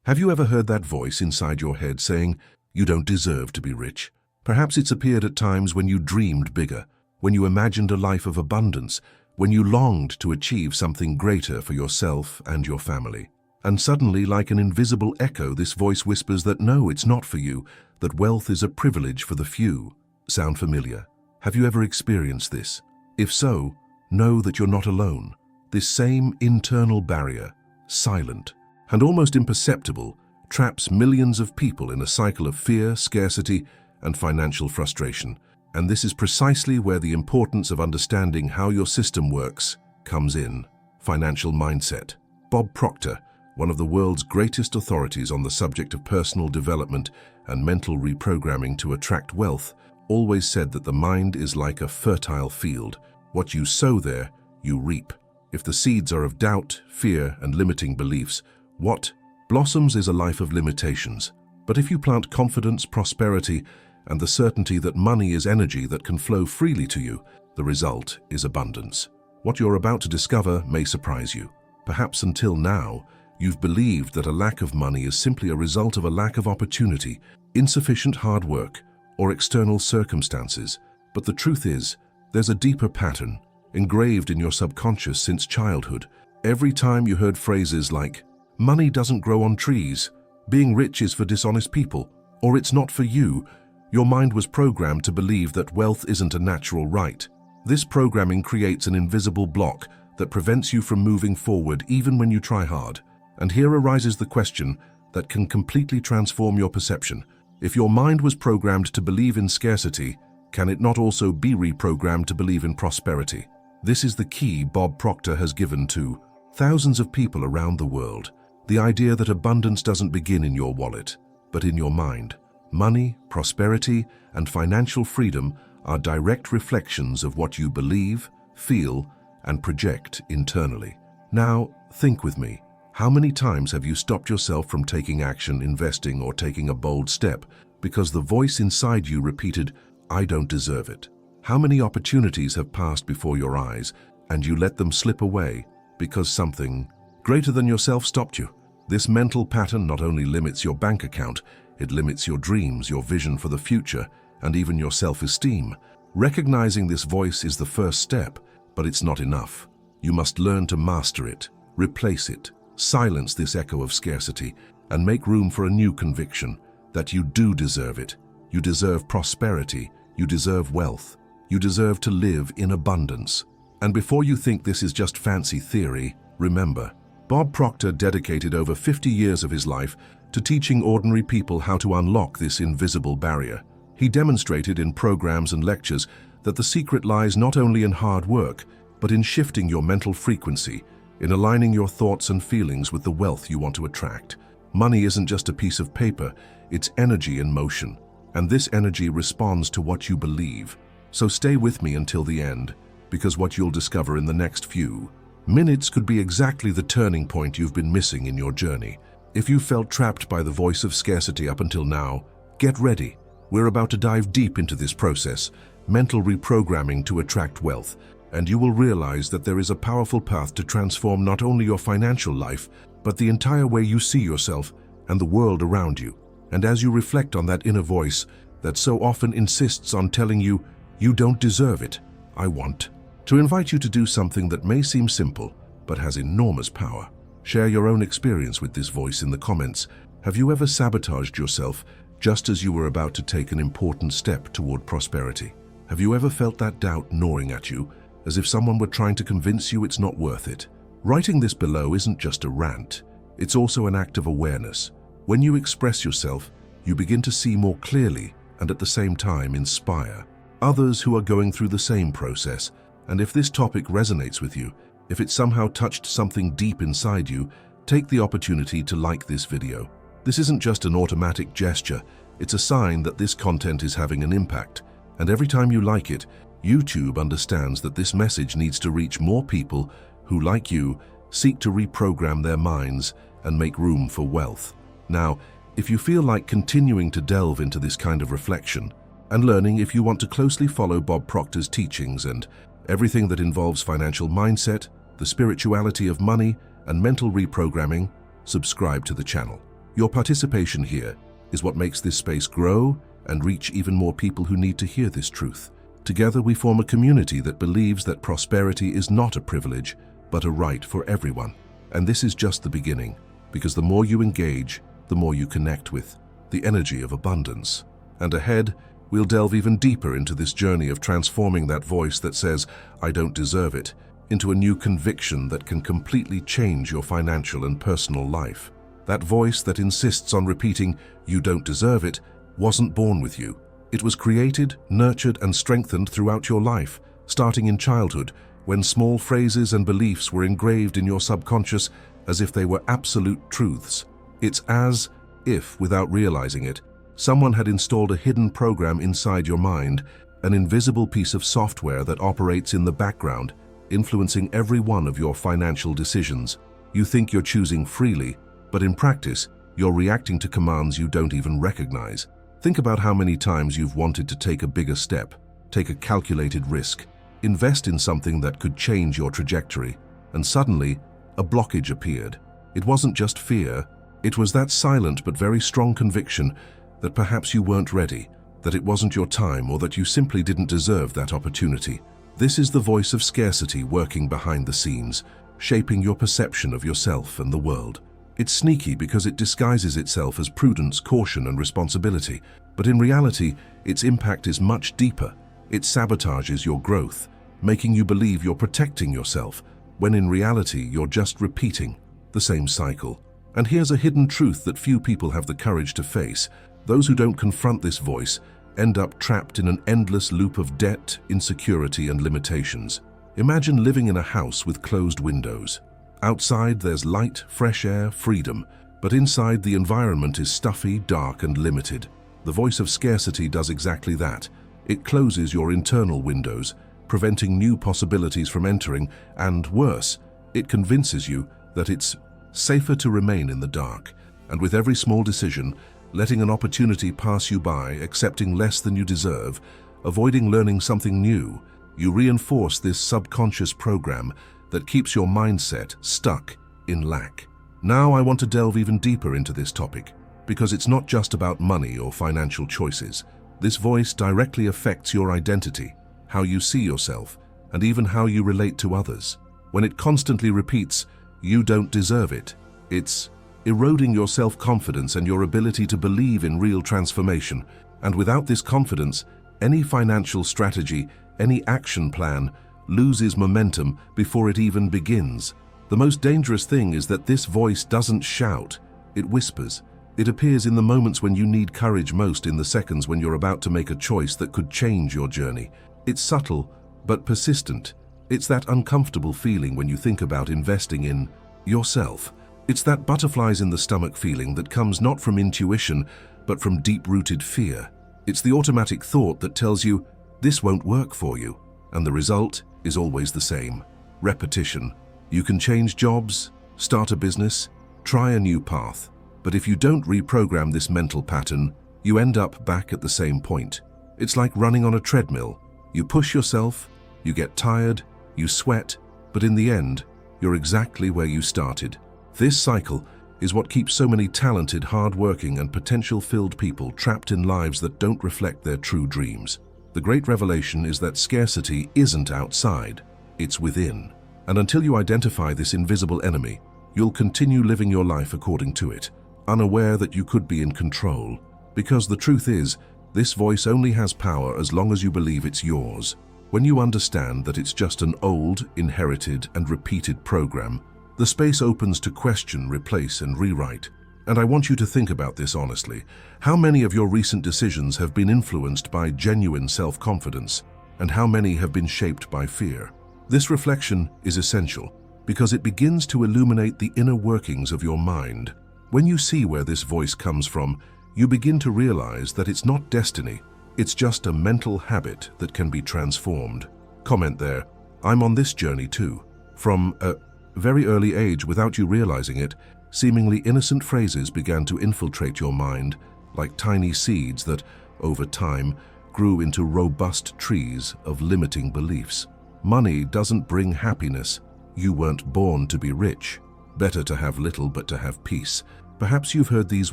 Have you ever heard that voice inside your head saying, "You don't deserve to be rich"? Perhaps it's appeared at times when you dreamed bigger, when you imagined a life of abundance, when you longed to achieve something greater for yourself and your family. And suddenly, like an invisible echo, this voice whispers that no, it's not for you, that wealth is a privilege for the few. Sound familiar? Have you ever experienced this? If so, know that you're not alone. This same internal barrier, silent and almost imperceptible, traps millions of people in a cycle of fear, scarcity, and financial frustration. And this is precisely where the importance of understanding how your system works comes in. Financial mindset. Bob Proctor, one of the world's greatest authorities on the subject of personal development and mental reprogramming to attract wealth, always said that the mind is like a fertile field. What you sow there, you reap. If the seeds are of doubt, fear, and limiting beliefs, what blossoms is a life of limitations. But if you plant confidence, prosperity, and the certainty that money is energy that can flow freely to you, the result is abundance. What you're about to discover may surprise you. Perhaps until now, you've believed that a lack of money is simply a result of a lack of opportunity, insufficient hard work, or external circumstances. But the truth is, there's a deeper pattern engraved in your subconscious since childhood. Every time you heard phrases like, "Money doesn't grow on trees," "Being rich is for dishonest people," or "It's not for you," your mind was programmed to believe that wealth isn't a natural right. This programming creates an invisible block that prevents you from moving forward even when you try hard. And here arises the question that can completely transform your perception. If your mind was programmed to believe in scarcity, can it not also be reprogrammed to believe in prosperity? This is the key Bob Proctor has given to thousands of people around the world. The idea that abundance doesn't begin in your wallet, but in your mind. Money, prosperity, and financial freedom are direct reflections of what you believe, feel, and project internally. Now, think with me. How many times have you stopped yourself from taking action, investing, or taking a bold step because the voice inside you repeated, "I don't deserve it"? How many opportunities have passed before your eyes and you let them slip away because something greater than yourself stopped you? This mental pattern not only limits your bank account, it limits your dreams, your vision for the future, and even your self-esteem. Recognizing this voice is the first step, but it's not enough. You must learn to master it, replace it, silence this echo of scarcity, and make room for a new conviction that you do deserve it. You deserve prosperity, you deserve wealth, you deserve to live in abundance. And before you think this is just fancy theory, remember, Bob Proctor dedicated over 50 years of his life to teaching ordinary people how to unlock this invisible barrier. He demonstrated in programs and lectures that the secret lies not only in hard work, but in shifting your mental frequency, in aligning your thoughts and feelings with the wealth you want to attract. Money isn't just a piece of paper, it's energy in motion, and this energy responds to what you believe. So stay with me until the end, because what you'll discover in the next few minutes could be exactly the turning point you've been missing in your journey. If you felt trapped by the voice of scarcity up until now, get ready. We're about to dive deep into this process, mental reprogramming to attract wealth, and you will realize that there is a powerful path to transform not only your financial life, but the entire way you see yourself and the world around you. And as you reflect on that inner voice that so often insists on telling you, "You don't deserve it," I want to invite you to do something that may seem simple, but has enormous power. Share your own experience with this voice in the comments. Have you ever sabotaged yourself just as you were about to take an important step toward prosperity? Have you ever felt that doubt gnawing at you, as if someone were trying to convince you it's not worth it? Writing this below isn't just a rant, it's also an act of awareness. When you express yourself, you begin to see more clearly and at the same time inspire others who are going through the same process. And if this topic resonates with you, if it somehow touched something deep inside you, take the opportunity to like this video. This isn't just an automatic gesture, it's a sign that this content is having an impact. And every time you like it, YouTube understands that this message needs to reach more people who, like you, seek to reprogram their minds and make room for wealth. Now, if you feel like continuing to delve into this kind of reflection and learning, if you want to closely follow Bob Proctor's teachings and everything that involves financial mindset, the spirituality of money, and mental reprogramming, subscribe to the channel. Your participation here is what makes this space grow and reach even more people who need to hear this truth. Together we form a community that believes that prosperity is not a privilege, but a right for everyone. And this is just the beginning, because the more you engage, the more you connect with the energy of abundance. And ahead, we'll delve even deeper into this journey of transforming that voice that says, "I don't deserve it," into a new conviction that can completely change your financial and personal life. That voice that insists on repeating, "You don't deserve it," wasn't born with you. It was created, nurtured, and strengthened throughout your life, starting in childhood, when small phrases and beliefs were engraved in your subconscious as if they were absolute truths. It's as if, without realizing it, someone had installed a hidden program inside your mind, an invisible piece of software that operates in the background, influencing every one of your financial decisions. You think you're choosing freely, but in practice, you're reacting to commands you don't even recognize. Think about how many times you've wanted to take a bigger step, take a calculated risk, invest in something that could change your trajectory, and suddenly, a blockage appeared. It wasn't just fear, it was that silent but very strong conviction that perhaps you weren't ready, that it wasn't your time, or that you simply didn't deserve that opportunity. This is the voice of scarcity working behind the scenes, shaping your perception of yourself and the world. It's sneaky because it disguises itself as prudence, caution, and responsibility, but in reality, its impact is much deeper. It sabotages your growth, making you believe you're protecting yourself, when in reality, you're just repeating the same cycle. And here's a hidden truth that few people have the courage to face. Those who don't confront this voice end up trapped in an endless loop of debt, insecurity, and limitations. Imagine living in a house with closed windows. Outside, there's light, fresh air, freedom, but inside the environment is stuffy, dark, and limited. The voice of scarcity does exactly that. It closes your internal windows, preventing new possibilities from entering, and worse, it convinces you that it's safer to remain in the dark. And with every small decision, letting an opportunity pass you by, accepting less than you deserve, avoiding learning something new, you reinforce this subconscious program that keeps your mindset stuck in lack. Now I want to delve even deeper into this topic, because it's not just about money or financial choices. This voice directly affects your identity, how you see yourself, and even how you relate to others. When it constantly repeats, "You don't deserve it," it's eroding your self-confidence and your ability to believe in real transformation. And without this confidence, any financial strategy, any action plan, loses momentum before it even begins. The most dangerous thing is that this voice doesn't shout, it whispers. It appears in the moments when you need courage most, in the seconds when you're about to make a choice that could change your journey. It's subtle, but persistent. It's that uncomfortable feeling when you think about investing in yourself. It's that butterflies in the stomach feeling that comes not from intuition, but from deep-rooted fear. It's the automatic thought that tells you, this won't work for you. And the result is always the same: repetition. You can change jobs, start a business, try a new path. But if you don't reprogram this mental pattern, you end up back at the same point. It's like running on a treadmill. You push yourself, you get tired, you sweat, but in the end, you're exactly where you started. This cycle is what keeps so many talented, hard-working, and potential-filled people trapped in lives that don't reflect their true dreams. The great revelation is that scarcity isn't outside, it's within. And until you identify this invisible enemy, you'll continue living your life according to it, unaware that you could be in control. Because the truth is, this voice only has power as long as you believe it's yours. When you understand that it's just an old, inherited, and repeated program, the space opens to question, replace, and rewrite. And I want you to think about this honestly. How many of your recent decisions have been influenced by genuine self-confidence, and how many have been shaped by fear? This reflection is essential because it begins to illuminate the inner workings of your mind. When you see where this voice comes from, you begin to realize that it's not destiny, it's just a mental habit that can be transformed. Comment there, I'm on this journey too. From a very early age, without you realizing it, seemingly innocent phrases began to infiltrate your mind like tiny seeds that, over time, grew into robust trees of limiting beliefs. Money doesn't bring happiness. You weren't born to be rich. Better to have little but to have peace. Perhaps you've heard these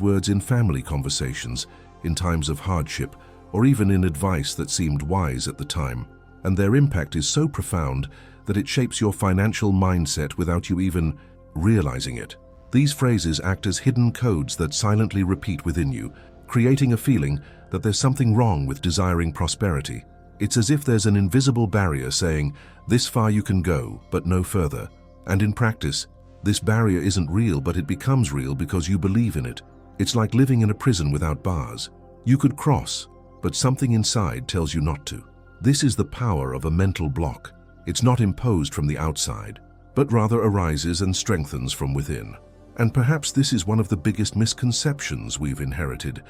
words in family conversations, in times of hardship, or even in advice that seemed wise at the time, and their impact is so profound that it shapes your financial mindset without you even realizing it. These phrases act as hidden codes that silently repeat within you, creating a feeling that there's something wrong with desiring prosperity. It's as if there's an invisible barrier saying, this far you can go, but no further. And in practice, this barrier isn't real, but it becomes real because you believe in it. It's like living in a prison without bars. You could cross, but something inside tells you not to. This is the power of a mental block. It's not imposed from the outside, but rather arises and strengthens from within. And perhaps this is one of the biggest misconceptions we've inherited,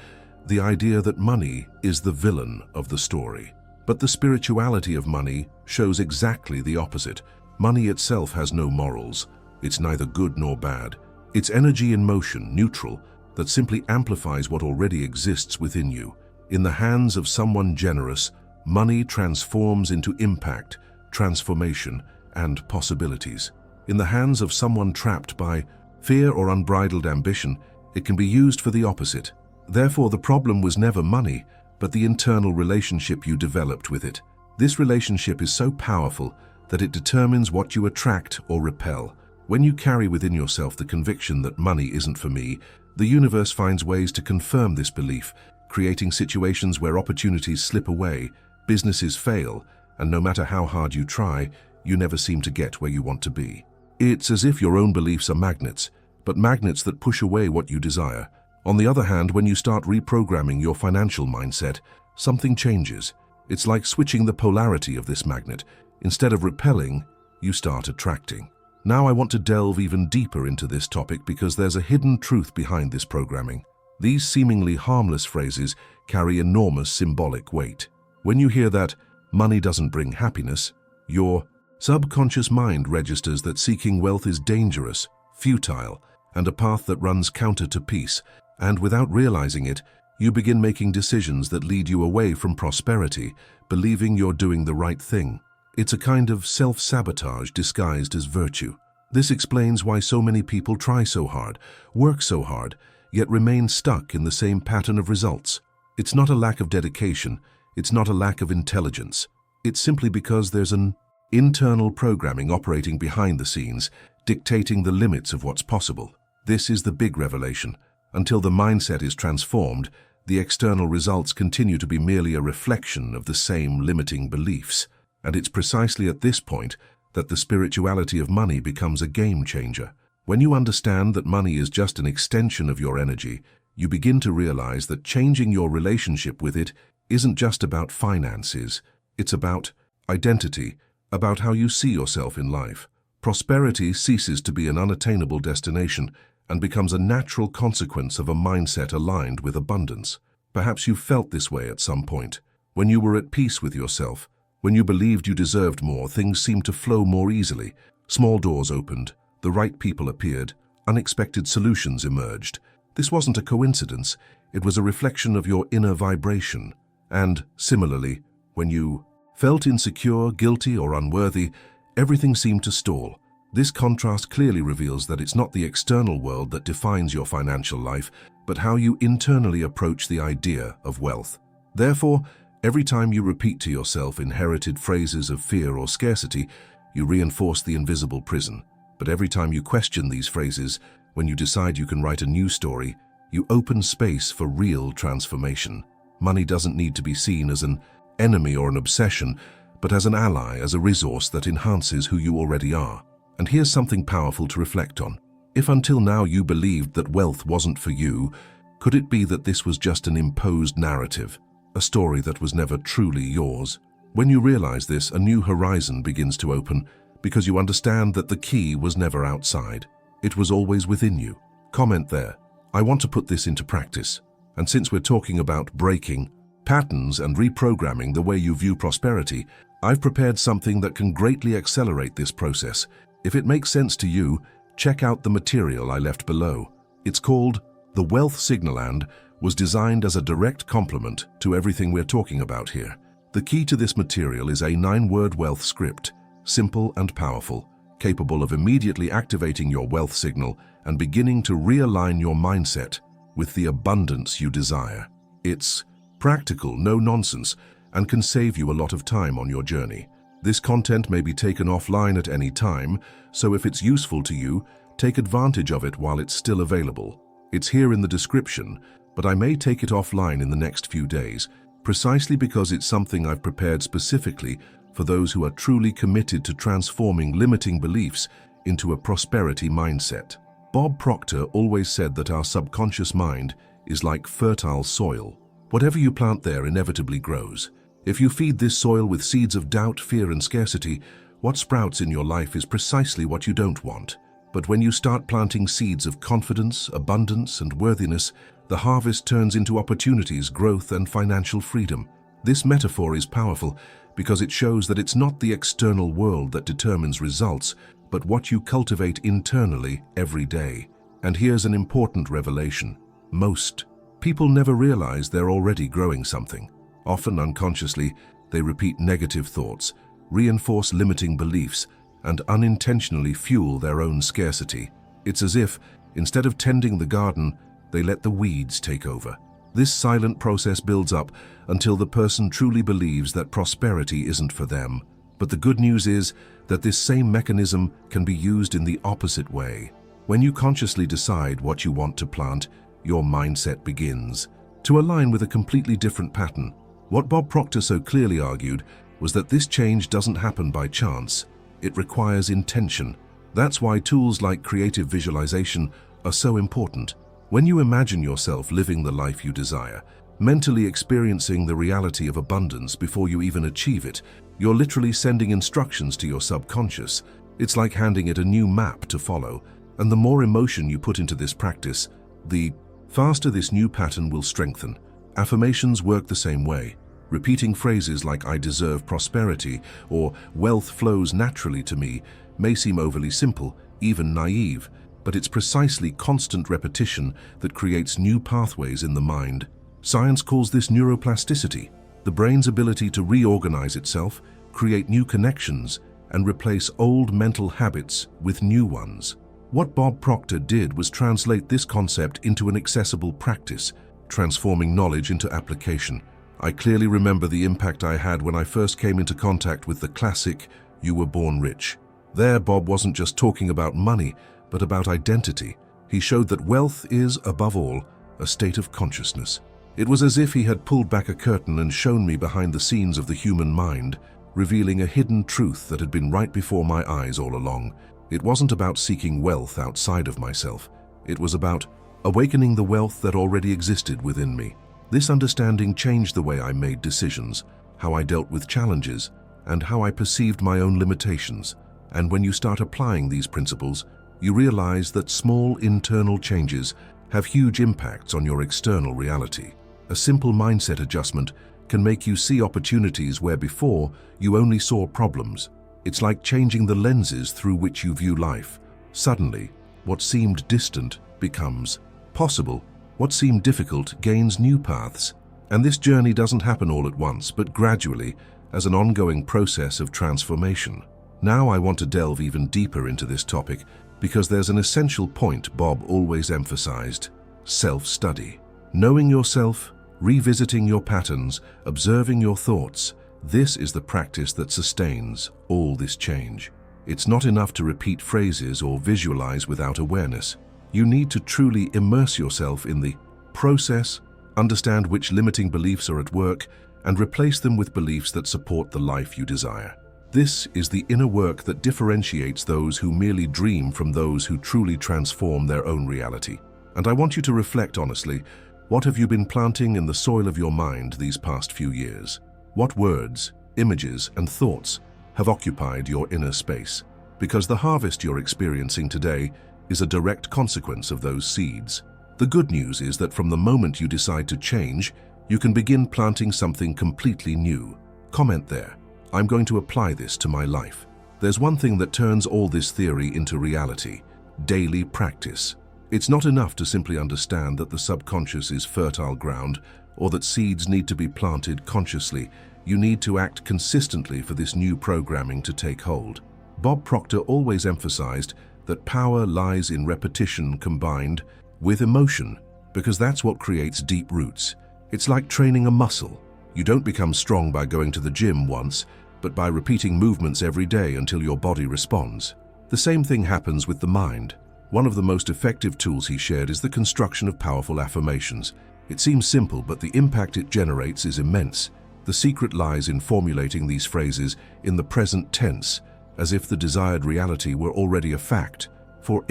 the idea that money is the villain of the story. But the spirituality of money shows exactly the opposite. Money itself has no morals. It's neither good nor bad. It's energy in motion, neutral, that simply amplifies what already exists within you. In the hands of someone generous, money transforms into impact, transformation, and possibilities. In the hands of someone trapped by fear or unbridled ambition, it can be used for the opposite. Therefore, the problem was never money, but the internal relationship you developed with it. This relationship is so powerful that it determines what you attract or repel. When you carry within yourself the conviction that money isn't for me, the universe finds ways to confirm this belief, creating situations where opportunities slip away, businesses fail, and no matter how hard you try, you never seem to get where you want to be. It's as if your own beliefs are magnets, but magnets that push away what you desire. On the other hand, when you start reprogramming your financial mindset, something changes. It's like switching the polarity of this magnet. Instead of repelling, you start attracting. Now I want to delve even deeper into this topic because there's a hidden truth behind this programming. These seemingly harmless phrases carry enormous symbolic weight. When you hear that money doesn't bring happiness, your subconscious mind registers that seeking wealth is dangerous, futile, and a path that runs counter to peace. And without realizing it, you begin making decisions that lead you away from prosperity, believing you're doing the right thing. It's a kind of self-sabotage disguised as virtue. This explains why so many people try so hard, work so hard, yet remain stuck in the same pattern of results. It's not a lack of dedication, it's not a lack of intelligence. It's simply because there's an internal programming operating behind the scenes, dictating the limits of what's possible. This is the big revelation. Until the mindset is transformed, the external results continue to be merely a reflection of the same limiting beliefs. And it's precisely at this point that the spirituality of money becomes a game changer. When you understand that money is just an extension of your energy, you begin to realize that changing your relationship with it isn't just about finances. It's about identity, about how you see yourself in life. Prosperity ceases to be an unattainable destination and becomes a natural consequence of a mindset aligned with abundance. Perhaps you felt this way at some point. When you were at peace with yourself, when you believed you deserved more, things seemed to flow more easily. Small doors opened, the right people appeared, unexpected solutions emerged. This wasn't a coincidence, it was a reflection of your inner vibration. And, similarly, when you felt insecure, guilty, or unworthy, everything seemed to stall. This contrast clearly reveals that it's not the external world that defines your financial life, but how you internally approach the idea of wealth. Therefore, every time you repeat to yourself inherited phrases of fear or scarcity, you reinforce the invisible prison. But every time you question these phrases, when you decide you can write a new story, you open space for real transformation. Money doesn't need to be seen as an enemy or an obsession, but as an ally, as a resource that enhances who you already are. And here's something powerful to reflect on. If until now you believed that wealth wasn't for you, could it be that this was just an imposed narrative, a story that was never truly yours? When you realize this, a new horizon begins to open, because you understand that the key was never outside. It was always within you. Comment there. I want to put this into practice. And since we're talking about breaking patterns and reprogramming the way you view prosperity, I've prepared something that can greatly accelerate this process. If it makes sense to you, check out the material I left below. It's called The Wealth Signal and was designed as a direct complement to everything we're talking about here. The key to this material is a 9-word wealth script, simple and powerful, capable of immediately activating your wealth signal and beginning to realign your mindset with the abundance you desire. It's practical, no nonsense, and can save you a lot of time on your journey. This content may be taken offline at any time, so if it's useful to you, take advantage of it while it's still available. It's here in the description, but I may take it offline in the next few days, precisely because it's something I've prepared specifically for those who are truly committed to transforming limiting beliefs into a prosperity mindset. Bob Proctor always said that our subconscious mind is like fertile soil. Whatever you plant there inevitably grows. If you feed this soil with seeds of doubt, fear, and scarcity, what sprouts in your life is precisely what you don't want. But when you start planting seeds of confidence, abundance, and worthiness, the harvest turns into opportunities, growth, and financial freedom. This metaphor is powerful because it shows that it's not the external world that determines results, but what you cultivate internally every day. And here's an important revelation. Most people never realize they're already growing something. Often unconsciously, they repeat negative thoughts, reinforce limiting beliefs, and unintentionally fuel their own scarcity. It's as if, instead of tending the garden, they let the weeds take over. This silent process builds up until the person truly believes that prosperity isn't for them. But the good news is that this same mechanism can be used in the opposite way. When you consciously decide what you want to plant, your mindset begins to align with a completely different pattern. What Bob Proctor so clearly argued was that this change doesn't happen by chance. It requires intention. That's why tools like creative visualization are so important. When you imagine yourself living the life you desire, mentally experiencing the reality of abundance before you even achieve it, you're literally sending instructions to your subconscious. It's like handing it a new map to follow, and the more emotion you put into this practice, the faster this new pattern will strengthen. Affirmations work the same way. Repeating phrases like "I deserve prosperity" or "wealth flows naturally to me" may seem overly simple, even naive, but it's precisely constant repetition that creates new pathways in the mind. Science calls this neuroplasticity, the brain's ability to reorganize itself, create new connections, and replace old mental habits with new ones. What Bob Proctor did was translate this concept into an accessible practice, transforming knowledge into application. I clearly remember the impact I had when I first came into contact with the classic "You were born rich." There, Bob wasn't just talking about money, but about identity. He showed that wealth is, above all, a state of consciousness. It was as if he had pulled back a curtain and shown me behind the scenes of the human mind, revealing a hidden truth that had been right before my eyes all along. It wasn't about seeking wealth outside of myself. It was about awakening the wealth that already existed within me. This understanding changed the way I made decisions, how I dealt with challenges, and how I perceived my own limitations. And when you start applying these principles, you realize that small internal changes have huge impacts on your external reality. A simple mindset adjustment can make you see opportunities where before you only saw problems. It's like changing the lenses through which you view life. Suddenly, what seemed distant becomes possible. What seemed difficult gains new paths. And this journey doesn't happen all at once, but gradually, as an ongoing process of transformation. Now I want to delve even deeper into this topic because there's an essential point Bob always emphasized: self-study. Knowing yourself, revisiting your patterns, observing your thoughts. This is the practice that sustains all this change. It's not enough to repeat phrases or visualize without awareness. You need to truly immerse yourself in the process, understand which limiting beliefs are at work, and replace them with beliefs that support the life you desire. This is the inner work that differentiates those who merely dream from those who truly transform their own reality. And I want you to reflect honestly, what have you been planting in the soil of your mind these past few years? What words, images, and thoughts have occupied your inner space? Because the harvest you're experiencing today is a direct consequence of those seeds. The good news is that from the moment you decide to change, you can begin planting something completely new. Comment there: "I'm going to apply this to my life." There's one thing that turns all this theory into reality: daily practice. It's not enough to simply understand that the subconscious is fertile ground or that seeds need to be planted consciously. You need to act consistently for this new programming to take hold. Bob Proctor always emphasized that power lies in repetition combined with emotion, because that's what creates deep roots. It's like training a muscle. You don't become strong by going to the gym once, but by repeating movements every day until your body responds. The same thing happens with the mind. One of the most effective tools he shared is the construction of powerful affirmations. It seems simple, but the impact it generates is immense. The secret lies in formulating these phrases in the present tense, as if the desired reality were already a fact. For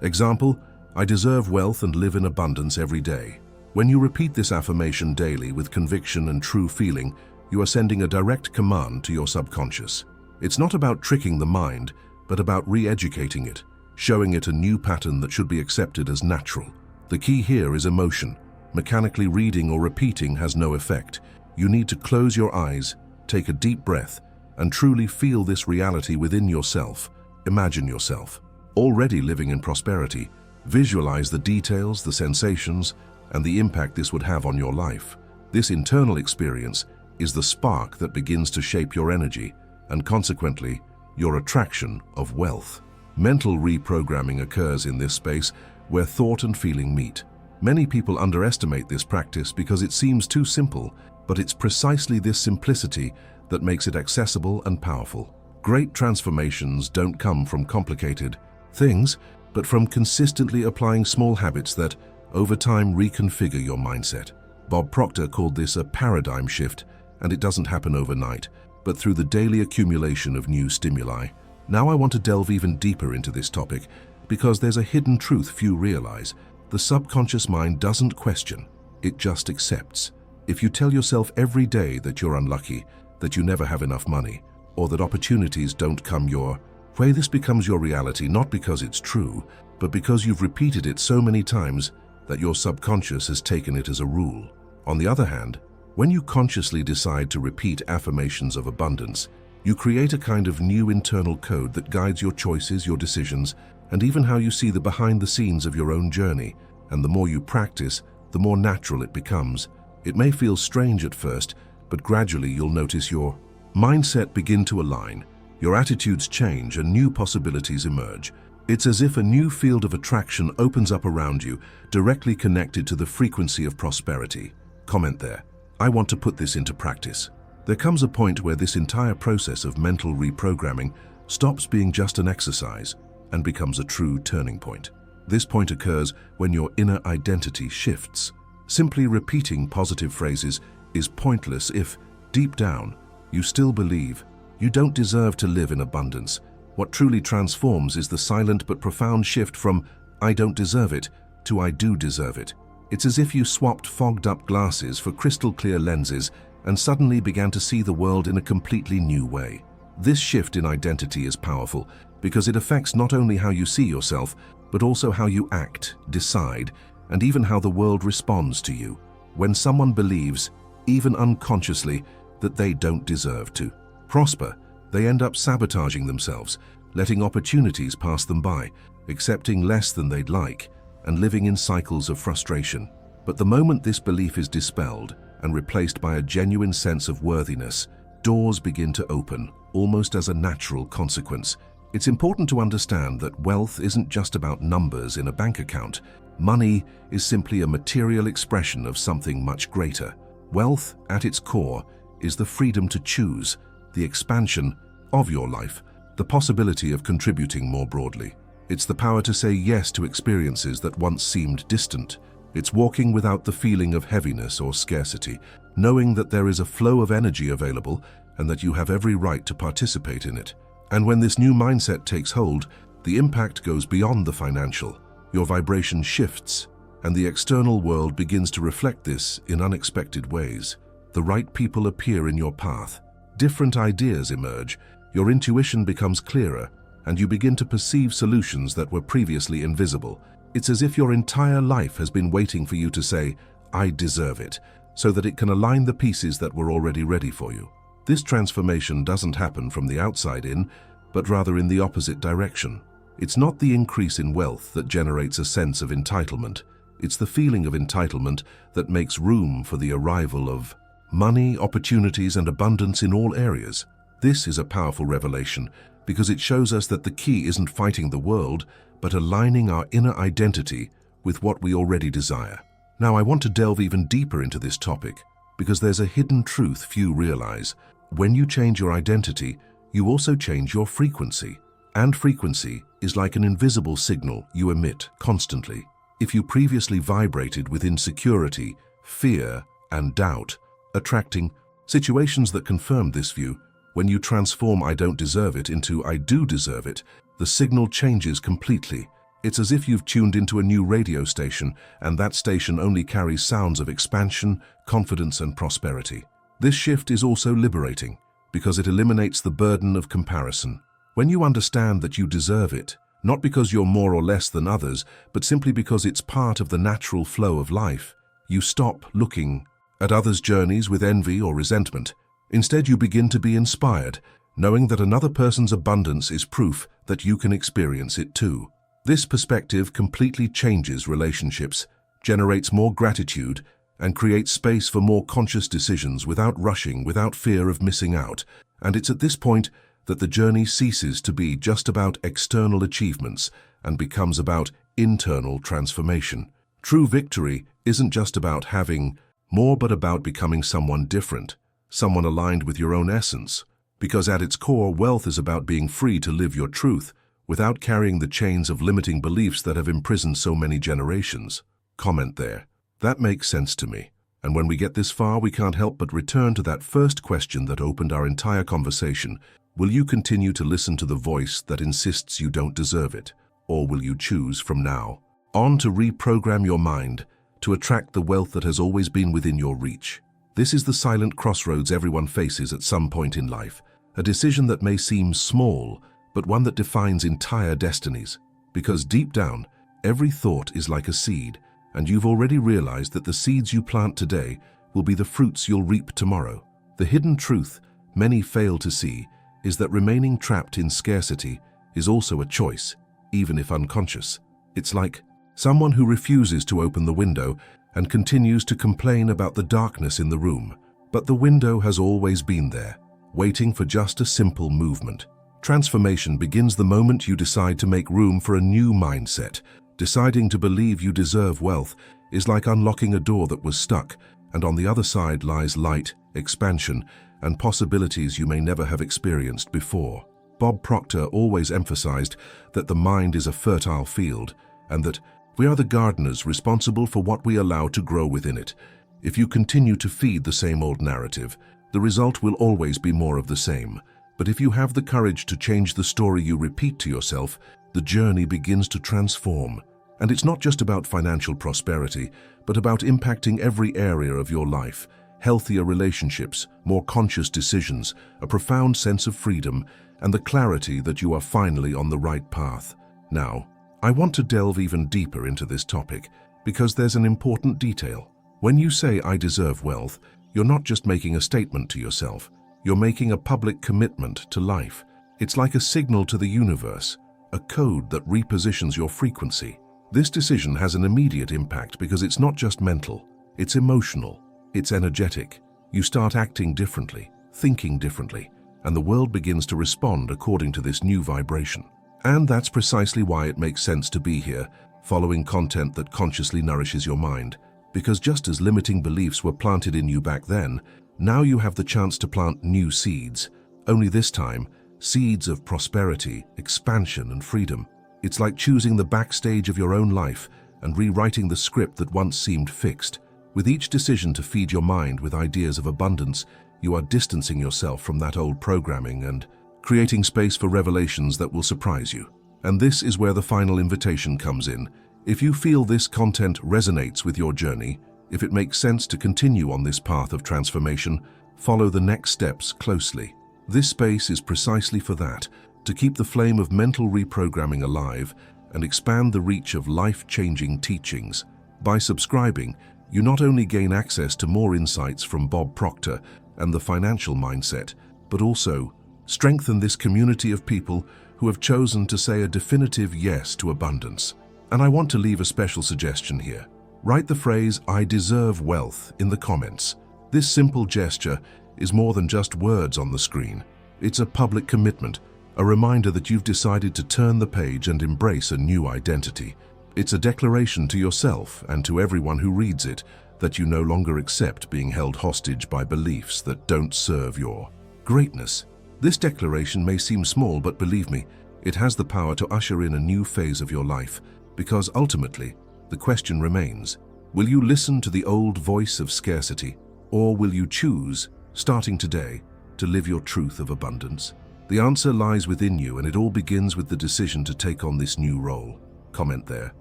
example, I deserve wealth and live in abundance every day. When you repeat this affirmation daily with conviction and true feeling, you are sending a direct command to your subconscious. It's not about tricking the mind, but about re-educating it, showing it a new pattern that should be accepted as natural. The key here is emotion. Mechanically reading or repeating has no effect. You need to close your eyes, take a deep breath, and truly feel this reality within yourself. Imagine yourself already living in prosperity. Visualize the details, the sensations, and the impact this would have on your life. This internal experience is the spark that begins to shape your energy and consequently your attraction of wealth. Mental reprogramming occurs in this space where thought and feeling meet. Many people underestimate this practice because it seems too simple, but it's precisely this simplicity that makes it accessible and powerful. Great transformations don't come from complicated things, but from consistently applying small habits that, over time, reconfigure your mindset. Bob Proctor called this a paradigm shift, and it doesn't happen overnight, but through the daily accumulation of new stimuli. Now I want to delve even deeper into this topic, because there's a hidden truth few realize. The subconscious mind doesn't question, it just accepts. If you tell yourself every day that you're unlucky, that you never have enough money, or that opportunities don't come your way, this becomes your reality not because it's true, but because you've repeated it so many times that your subconscious has taken it as a rule. On the other hand, when you consciously decide to repeat affirmations of abundance, you create a kind of new internal code that guides your choices, your decisions, and even how you see the behind the scenes of your own journey. And the more you practice, the more natural it becomes. It may feel strange at first, but gradually you'll notice your mindset begin to align, your attitudes change, and new possibilities emerge. It's as if a new field of attraction opens up around you, directly connected to the frequency of prosperity. Comment there. I want to put this into practice. There comes a point where this entire process of mental reprogramming stops being just an exercise and becomes a true turning point. This point occurs when your inner identity shifts. Simply repeating positive phrases is pointless if, deep down, you still believe you don't deserve to live in abundance. What truly transforms is the silent but profound shift from "I don't deserve it" to "I do deserve it." It's as if you swapped fogged-up glasses for crystal-clear lenses and suddenly began to see the world in a completely new way. This shift in identity is powerful because it affects not only how you see yourself, but also how you act, decide, and even how the world responds to you. When someone believes, even unconsciously, that they don't deserve to prosper, they end up sabotaging themselves, letting opportunities pass them by, accepting less than they'd like, and living in cycles of frustration. But the moment this belief is dispelled and replaced by a genuine sense of worthiness, doors begin to open, almost as a natural consequence. It's important to understand that wealth isn't just about numbers in a bank account. Money is simply a material expression of something much greater. Wealth, at its core, is the freedom to choose, the expansion of your life, the possibility of contributing more broadly. It's the power to say yes to experiences that once seemed distant. It's walking without the feeling of heaviness or scarcity, knowing that there is a flow of energy available and that you have every right to participate in it. And when this new mindset takes hold, the impact goes beyond the financial. Your vibration shifts, and the external world begins to reflect this in unexpected ways. The right people appear in your path. Different ideas emerge, your intuition becomes clearer, and you begin to perceive solutions that were previously invisible. It's as if your entire life has been waiting for you to say, "I deserve it," so that it can align the pieces that were already ready for you. This transformation doesn't happen from the outside in, but rather in the opposite direction. It's not the increase in wealth that generates a sense of entitlement. It's the feeling of entitlement that makes room for the arrival of money, opportunities, and abundance in all areas. This is a powerful revelation, because it shows us that the key isn't fighting the world, but aligning our inner identity with what we already desire. Now, I want to delve even deeper into this topic, because there's a hidden truth few realize. When you change your identity, you also change your frequency. And frequency is like an invisible signal you emit constantly. If you previously vibrated with insecurity, fear, and doubt, attracting situations that confirmed this view, when you transform "I don't deserve it" into "I do deserve it," the signal changes completely. It's as if you've tuned into a new radio station, and that station only carries sounds of expansion, confidence, and prosperity. This shift is also liberating, because it eliminates the burden of comparison. When you understand that you deserve it, not because you're more or less than others, but simply because it's part of the natural flow of life, you stop looking at others' journeys with envy or resentment. Instead, you begin to be inspired, knowing that another person's abundance is proof that you can experience it too. This perspective completely changes relationships, generates more gratitude, and creates space for more conscious decisions without rushing, without fear of missing out. And it's at this point that the journey ceases to be just about external achievements and becomes about internal transformation. True victory isn't just about having more, but about becoming someone different, someone aligned with your own essence. Because at its core, wealth is about being free to live your truth without carrying the chains of limiting beliefs that have imprisoned so many generations. Comment there. That makes sense to me. And when we get this far, we can't help but return to that first question that opened our entire conversation. Will you continue to listen to the voice that insists you don't deserve it? Or will you choose from now on to reprogram your mind to attract the wealth that has always been within your reach? This is the silent crossroads everyone faces at some point in life, a decision that may seem small, but one that defines entire destinies. Because deep down, every thought is like a seed, and you've already realized that the seeds you plant today will be the fruits you'll reap tomorrow. The hidden truth many fail to see is that remaining trapped in scarcity is also a choice, even if unconscious. It's like someone who refuses to open the window and continues to complain about the darkness in the room. But the window has always been there, waiting for just a simple movement. Transformation begins the moment you decide to make room for a new mindset. Deciding to believe you deserve wealth is like unlocking a door that was stuck, and on the other side lies light, expansion, and possibilities you may never have experienced before. Bob Proctor always emphasized that the mind is a fertile field, and that we are the gardeners responsible for what we allow to grow within it. If you continue to feed the same old narrative, the result will always be more of the same. But if you have the courage to change the story you repeat to yourself, the journey begins to transform. And it's not just about financial prosperity, but about impacting every area of your life. Healthier relationships, more conscious decisions, a profound sense of freedom, and the clarity that you are finally on the right path. Now, I want to delve even deeper into this topic, because there's an important detail. When you say "I deserve wealth," you're not just making a statement to yourself. You're making a public commitment to life. It's like a signal to the universe, a code that repositions your frequency. This decision has an immediate impact because it's not just mental, it's emotional, it's energetic. You start acting differently, thinking differently, and the world begins to respond according to this new vibration. And that's precisely why it makes sense to be here, following content that consciously nourishes your mind. Because just as limiting beliefs were planted in you back then, now you have the chance to plant new seeds. Only this time, seeds of prosperity, expansion, and freedom. It's like choosing the backstage of your own life and rewriting the script that once seemed fixed. With each decision to feed your mind with ideas of abundance, you are distancing yourself from that old programming and creating space for revelations that will surprise you. And this is where the final invitation comes in. If you feel this content resonates with your journey, if it makes sense to continue on this path of transformation, follow the next steps closely. This space is precisely for that, to keep the flame of mental reprogramming alive and expand the reach of life-changing teachings. By subscribing, you not only gain access to more insights from Bob Proctor and the financial mindset, but also strengthen this community of people who have chosen to say a definitive yes to abundance. And I want to leave a special suggestion here. Write the phrase "I deserve wealth" in the comments. This simple gesture is more than just words on the screen. It's a public commitment, a reminder that you've decided to turn the page and embrace a new identity. It's a declaration to yourself and to everyone who reads it that you no longer accept being held hostage by beliefs that don't serve your greatness. This declaration may seem small, but believe me, it has the power to usher in a new phase of your life, because ultimately, the question remains, will you listen to the old voice of scarcity, or will you choose, starting today, to live your truth of abundance? The answer lies within you, and it all begins with the decision to take on this new role. Comment there,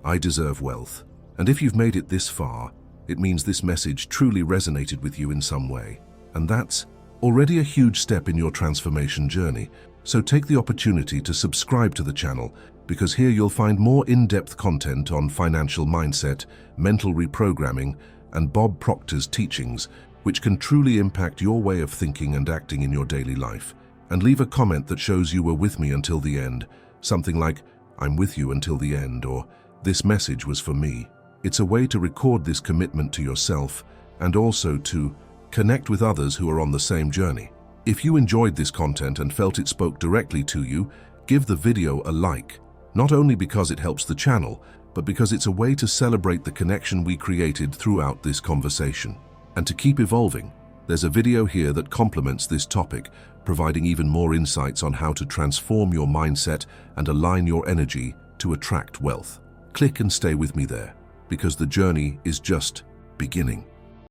I deserve wealth. And if you've made it this far, it means this message truly resonated with you in some way. And that's already a huge step in your transformation journey. So take the opportunity to subscribe to the channel, because here you'll find more in-depth content on financial mindset, mental reprogramming, and Bob Proctor's teachings, which can truly impact your way of thinking and acting in your daily life. And leave a comment that shows you were with me until the end. Something like, I'm with you until the end, or this message was for me. It's a way to record this commitment to yourself and also to connect with others who are on the same journey. If you enjoyed this content and felt it spoke directly to you, give the video a like, not only because it helps the channel, but because it's a way to celebrate the connection we created throughout this conversation. And to keep evolving, there's a video here that complements this topic, providing even more insights on how to transform your mindset and align your energy to attract wealth. Click and stay with me there, because the journey is just beginning.